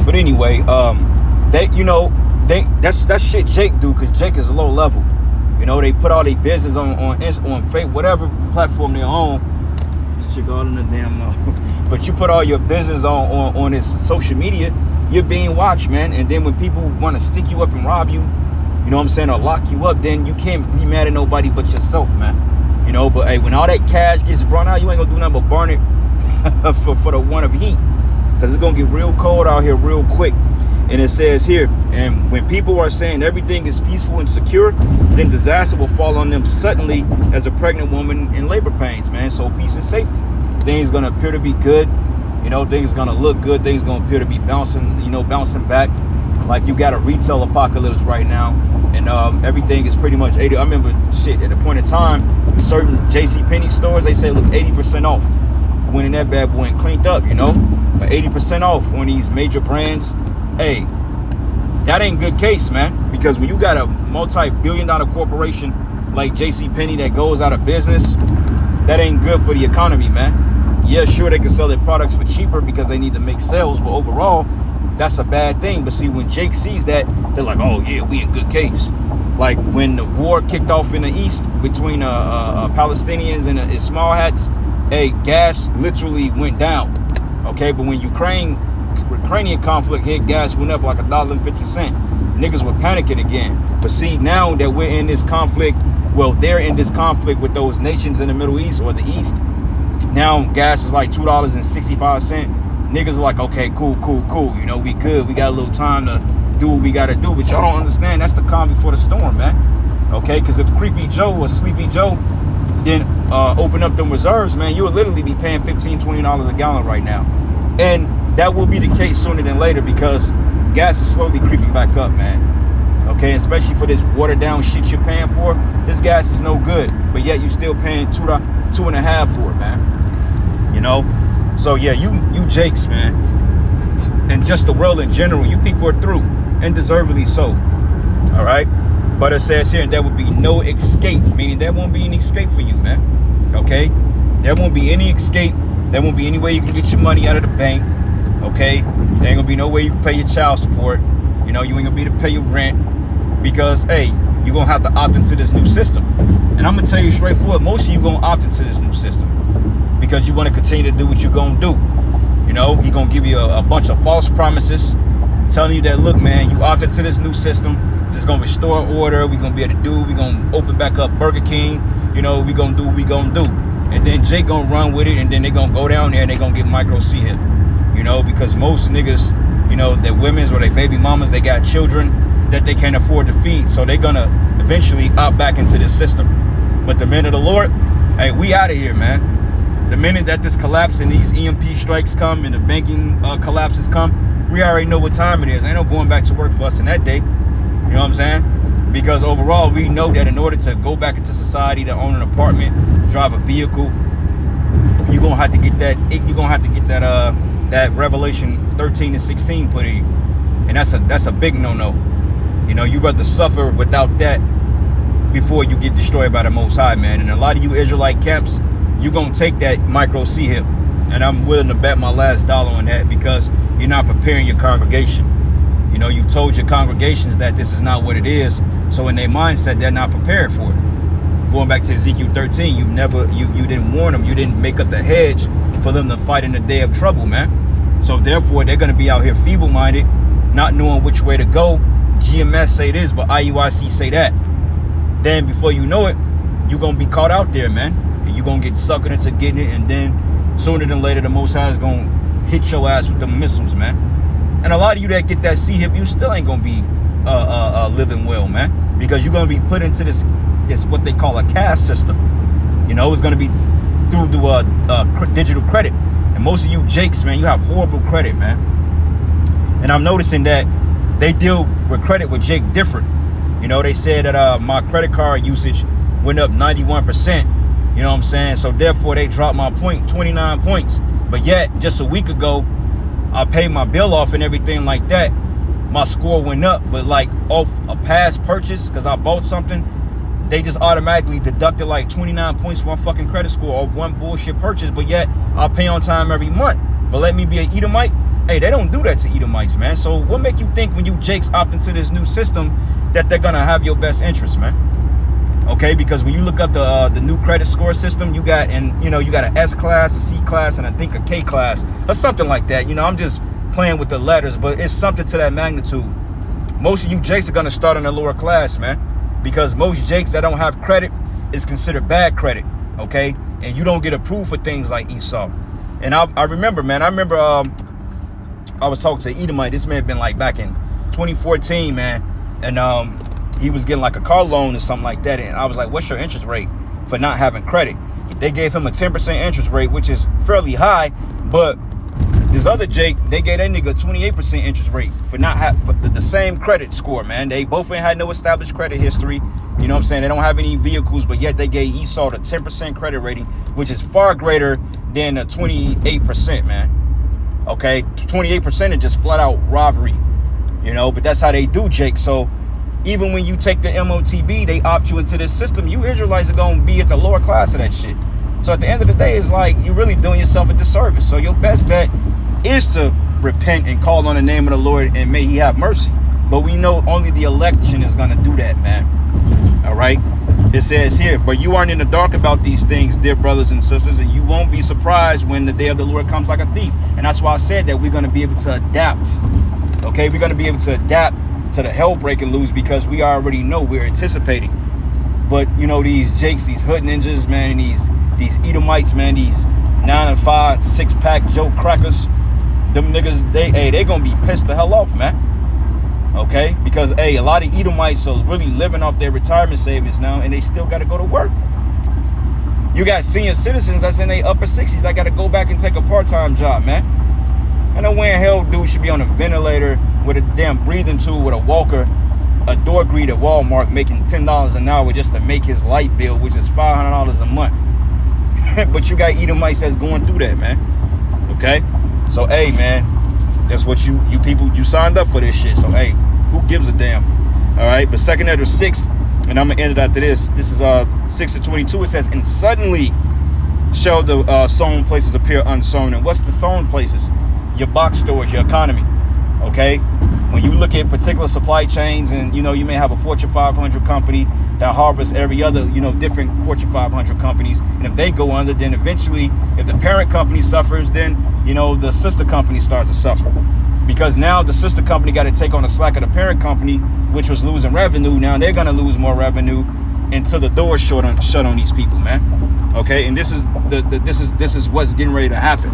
But anyway, that's shit Jake do, because Jake is low level. They put all their business on Facebook, whatever platform they're on. This chick all in the damn mouth. But you put all your business on this social media, you're being watched, man. And then when people want to stick you up and rob you, or lock you up, then you can't be mad at nobody but yourself, man. But hey, when all that cash gets brought out, you ain't gonna do nothing but burn it for the want of heat, because it's gonna get real cold out here real quick. And it says here, and when people are saying everything is peaceful and secure, then disaster will fall on them suddenly as a pregnant woman in labor pains, man. So peace and safety. Things gonna appear to be good. Things gonna look good. Things gonna appear to be bouncing back. Like you got a retail apocalypse right now. And everything is pretty much 80. I remember at a point in time, certain JCPenney stores, they say, look, 80% off. When in that bad boy and cleaned up, but 80% off on these major brands. Hey, that ain't good case, man. Because when you got a multi-billion-dollar corporation like JCPenney that goes out of business, that ain't good for the economy, man. Yeah, sure, they can sell their products for cheaper because they need to make sales, but overall, that's a bad thing. But see, when Jake sees that, they're like, oh yeah, we in good case. Like when the war kicked off in the East between Palestinians and Ismail hats, hey, gas literally went down. Okay, but when Ukrainian conflict hit, gas went up like $1.50. Niggas were panicking again. But see, now that we're in this conflict, well, they're in this conflict with those nations in the Middle East or the East. Now gas is like $2.65. Niggas are like, okay, cool. We good. We got a little time to do what we got to do. But y'all don't understand. That's the calm before the storm, man. Okay, because if Creepy Joe or Sleepy Joe then open up them reserves, man, you'll literally be paying $15, $20 a gallon right now. And that will be the case sooner than later, because gas is slowly creeping back up, man. Okay, especially for this watered down shit you're paying for. This gas is no good, but yet you still paying $2.50 for it, man. So yeah, you Jakes, man, and just the world in general, you people are through, and deservedly so. All right, but it says here, there will be no escape, meaning there won't be any escape for you, man. Okay, there won't be any escape. There won't be any way you can get your money out of the bank. Okay, there ain't gonna be no way you can pay your child support. You ain't gonna be able to pay your rent, because hey, you're gonna have to opt into this new system. And I'm gonna tell you straightforward, most of you gonna opt into this new system because you want to continue to do what you're gonna do. He gonna give you a bunch of false promises, telling you that, look, man, you opt into this new system, it's gonna restore order, we're gonna be able to do, we're gonna open back up Burger King, we're gonna do what we gonna do. And then Jake gonna run with it, and then they gonna go down there and they gonna get micro C hit. Because most niggas, their women's or their baby mamas, they got children that they can't afford to feed. So they're gonna eventually opt back into this system. But the minute of the Lord, hey, we out of here, man. The minute that this collapse and these EMP strikes come and the banking collapses come, we already know what time it is. Ain't no going back to work for us in that day. You know what I'm saying? Because overall, we know that in order to go back into society, to own an apartment, drive a vehicle, you're gonna have to get that. You're gonna have to get that Revelation 13 and 16 put in you, and that's a big no-no. You rather suffer without that before you get destroyed by the Most High, man. And a lot of you Israelite camps, you're gonna take that micro C hit, and I'm willing to bet my last dollar on that, because you're not preparing your congregation. You've told your congregations that this is not what it is, so in their mindset, they're not prepared for it. Going back to Ezekiel 13, you didn't warn them, you didn't make up the hedge for them to fight in the day of trouble, man. So therefore, they're gonna be out here feeble-minded, not knowing which way to go. GMS say this, but IUIC say that. Then before you know it, you're gonna be caught out there, man. And you're gonna get suckered into getting it, and then sooner than later, the Most High is gonna hit your ass with the missiles, man. And a lot of you that get that C-hip, you still ain't gonna be living well, man, because you're gonna be put into this what they call a caste system. It's gonna be through the digital credit. And most of you Jakes, man, you have horrible credit, man. And I'm noticing that they deal with credit with Jake different. They said that my credit card usage went up 91%. You know what I'm saying? So therefore, they dropped my point 29 points. But yet, just a week ago, I paid my bill off and everything like that. My score went up, but like off a past purchase, because I bought something, they just automatically deducted like 29 points from my fucking credit score off one bullshit purchase. But yet, I'll pay on time every month. But let me be an Edomite Hey, they don't do that to Edomites, man. So what make you think when you Jakes opt into this new system that they're gonna have your best interest, man? Okay, because when you look up the new credit score system, you got you got an S class, a C class, and I think a K class or something like that. I'm just playing with the letters, but it's something to that magnitude. Most of you Jakes are gonna start in a lower class, man, because most Jakes that don't have credit is considered bad credit. Okay, and you don't get approved for things like Esau. And I remember, man. I was talking to Edomite. This may have been like back in 2014, man, and he was getting like a car loan or something like that. And I was like, what's your interest rate for not having credit? They gave him a 10% interest rate, which is fairly high. But this other Jake, they gave that nigga a 28% interest rate for not having the same credit score, man. They both ain't had no established credit history. You know what I'm saying? They don't have any vehicles, but yet they gave Esau the 10% credit rating, which is far greater than the 28%, man. Okay, 28% is just flat out robbery, but that's how they do, Jake. So even when you take the MOTB, they opt you into this system, you Israelites are going to be at the lower class of that shit. So at the end of the day, it's like you're really doing yourself a disservice. So your best bet is to repent and call on the name of the Lord, and may he have mercy. But we know only the election is going to do that, man. All right. It says here, but you aren't in the dark about these things, dear brothers and sisters, and you won't be surprised when the day of the Lord comes like a thief. And that's why I said that we're going to be able to adapt. Okay, we're going to be able to adapt to the hell breaking loose because we already know, we're anticipating. But these Jakes, these hood ninjas, man, and these Edomites, man, these 9 and 5 6-pack Joe crackers, them niggas, they gonna be pissed the hell off, man. Okay, because a lot of Edomites are really living off their retirement savings now, and they still got to go to work. You got senior citizens that's in their upper 60s that got to go back and take a part-time job, man. I know when hell dude should be on a ventilator with a damn breathing tube with a walker, a door greet at Walmart, making $10 an hour just to make his light bill, which is $500 a month. But you got Edomites that's going through that, man. Okay, so hey, man. That's what you people, you signed up for this shit. So, hey, who gives a damn? All right. But 2 Ezra 6, and I'm going to end it after this. This is 6-22. It says, and suddenly shall the sown places appear unsown. And what's the sown places? Your box stores, your economy. Okay. When you look at particular supply chains and, you may have a Fortune 500 company that harbors every other, different Fortune 500 companies. And if they go under, then eventually, if the parent company suffers, then, the sister company starts to suffer. Because now the sister company got to take on the slack of the parent company, which was losing revenue. Now they're going to lose more revenue until the door shut on these people, man. Okay, and this is this is what's getting ready to happen.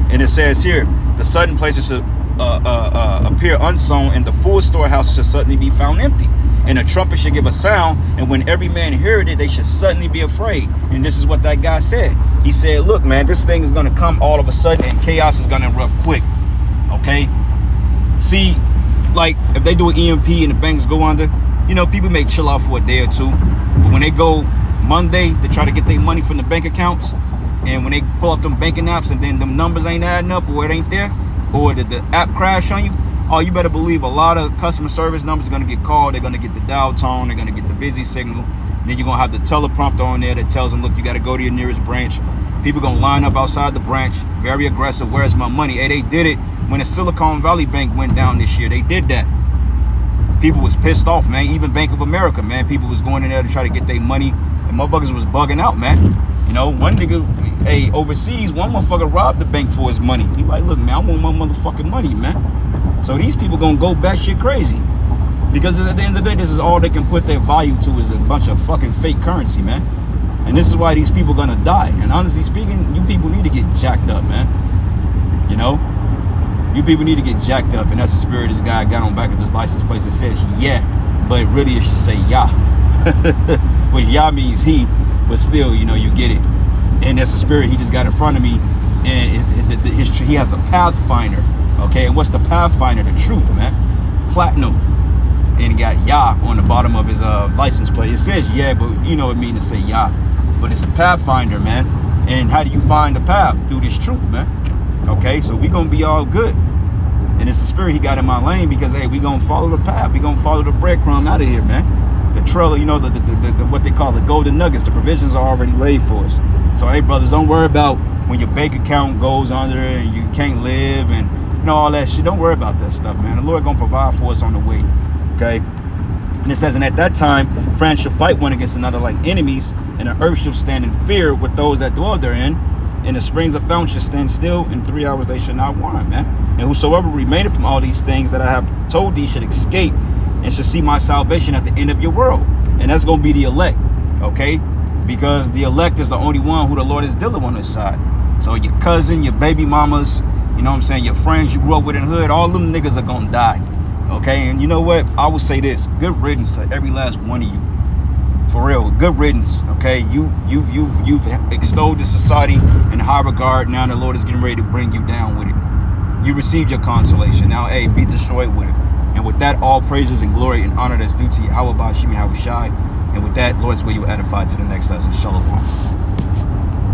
And it says here, the sudden places should appear unsown, and the full storehouse should suddenly be found empty. And a trumpet should give a sound, and when every man heard it, they should suddenly be afraid. And this is what that guy said. He said, look, man, this thing is going to come all of a sudden, and chaos is going to erupt quick. Okay? See, like, if they do an EMP and the banks go under, people may chill out for a day or two. But when they go Monday to try to get their money from the bank accounts, and when they pull up them banking apps and then them numbers ain't adding up, or it ain't there, or the app crash on you, oh, you better believe a lot of customer service numbers are going to get called. They're going to get the dial tone. They're going to get the busy signal. Then you're going to have the teleprompter on there that tells them, look, you got to go to your nearest branch. People going to line up outside the branch, very aggressive. Where's my money? Hey, they did it when the Silicon Valley Bank went down this year. They did that. People was pissed off, man. Even Bank of America, man. People was going in there to try to get their money. And motherfuckers was bugging out, man. One nigga, overseas, one motherfucker robbed the bank for his money. He like, look, man, I want my motherfucking money, man. So these people gonna go batshit crazy. Because at the end of the day, this is all they can put their value to, is a bunch of fucking fake currency, man. And this is why these people gonna die. And honestly speaking, you people need to get jacked up, man. You people need to get jacked up. And that's the spirit this guy got on back of his license plate. It says, yeah, but really it should say, Yah. Which Yah means he, but still, you get it. And that's the spirit he just got in front of me. And he has a pathfinder. Okay, and what's the pathfinder? The truth, man. Platinum. And he got Yah on the bottom of his license plate. It says yeah, but it means to say Yah. But it's a pathfinder, man. And how do you find the path? Through this truth, man. Okay, so we gonna be all good. And it's the spirit he got in my lane, because hey, we gonna follow the path. We gonna follow the breadcrumb out of here, man. The trail, the what they call the golden nuggets. The provisions are already laid for us. So hey, brothers, don't worry about when your bank account goes under and you can't live and all that shit. Don't worry about that stuff, man. The Lord gonna provide for us on the way. Okay. And it says, and at that time, France shall fight one against another like enemies, and the earth shall stand in fear with those that dwell therein, and the springs of fountain shall stand still. In 3 hours they shall not want, man. And whosoever remaineth from all these things that I have told thee should escape, and shall see my salvation at the end of your world. And that's gonna be the elect, okay? Because the elect is the only one who the Lord is dealing on his side. So your cousin, your baby mamas, you know what I'm saying, your friends you grew up with in the hood, all them niggas are gonna die. Okay, and you know what? I would say this: good riddance to every last one of you. For real, good riddance. Okay, you've extolled the society in high regard. Now the Lord is getting ready to bring you down with it. You received your consolation. Now, hey, be destroyed with it. And with that, all praises and glory and honor that's due to Yahweh Bashim Yahweh Shai. And with that, Lord's will you edify to the next lesson. Shalom.